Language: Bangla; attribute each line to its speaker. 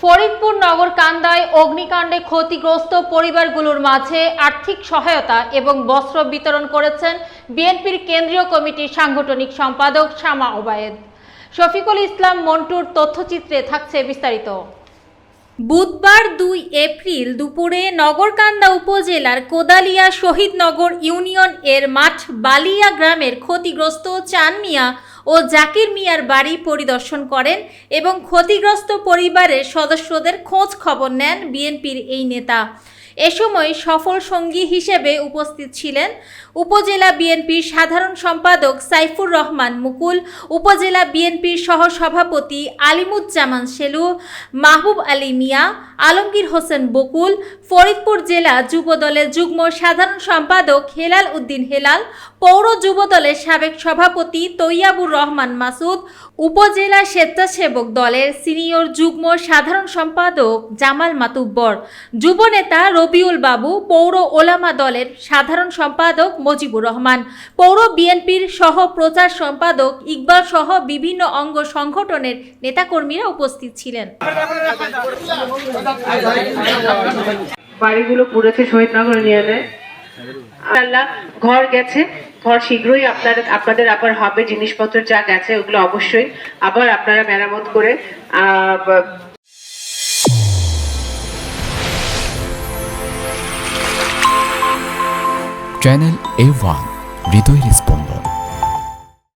Speaker 1: ফরিদপুর নগর কান্দায় অগ্নিকাণ্ডে ক্ষতিগ্রস্ত পরিবারগুলোর মাঝে আর্থিক সহায়তা এবং বস্ত্র বিতরণ করেছেন বিএনপির কেন্দ্রীয় কমিটির সাংগঠনিক সম্পাদক শামা ওবায়েদ। শফিকুল ইসলাম মন্টুর তথ্যচিত্রে থাকছে বিস্তারিত। বুধবার ২ এপ্রিল দুপুরে নগরকান্দা উপজেলার কোদালিয়া শহীদনগর ইউনিয়ন এর মাঠ বালিয়া গ্রামের ক্ষতিগ্রস্ত চান মিয়া ও জাকির মিয়ার বাড়ি পরিদর্শন করেন এবং ক্ষতিগ্রস্ত পরিবারের সদস্যদের খোঁজ খবর নেন বিএনপির এই নেতা। এ সময় সফল সঙ্গী হিসেবে উপস্থিত ছিলেন উপজেলা বিএনপির সাধারণ সম্পাদক সাইফুর রহমান মুকুল, উপজেলা বিএনপির সহসভাপতি আলিমুজ্জামান সেলু, মাহবুব আলী মিয়া, আলমগীর হোসেন বকুল, ফরিদপুর জেলা যুবদলের যুগ্ম সাধারণ সম্পাদক হেলাল উদ্দিন হেলাল, পৌর যুবদলের সাবেক সভাপতি তৈয়াবুর রহমান মাসুদ, উপজেলা স্বেচ্ছাসেবক দলের সিনিয়র যুগ্ম সাধারণ সম্পাদক জামাল মাতুব্বর, যুবনেতা রবিউল বাবু, পৌর ওলামা দলের সাধারণ সম্পাদক মজিবুর রহমান, পৌর বিএনপির সহ প্রচার সম্পাদক ইকবাল সহ বিভিন্ন অঙ্গ সংগঠনের নেতাকর্মীরা উপস্থিত ছিলেন।
Speaker 2: বাড়িগুলো পুড়েছে শহীদনগর ইউনিয়নে। আল্লাহ ঘর গেছে, ঘর শীঘ্রই আপনাদের আবার হবে। জিনিসপত্র যা গেছে ওগুলো অবশ্যই আবার আপনারা মেরামত করে
Speaker 3: চ্যানেল A1 হৃদয়ের স্পন্দন।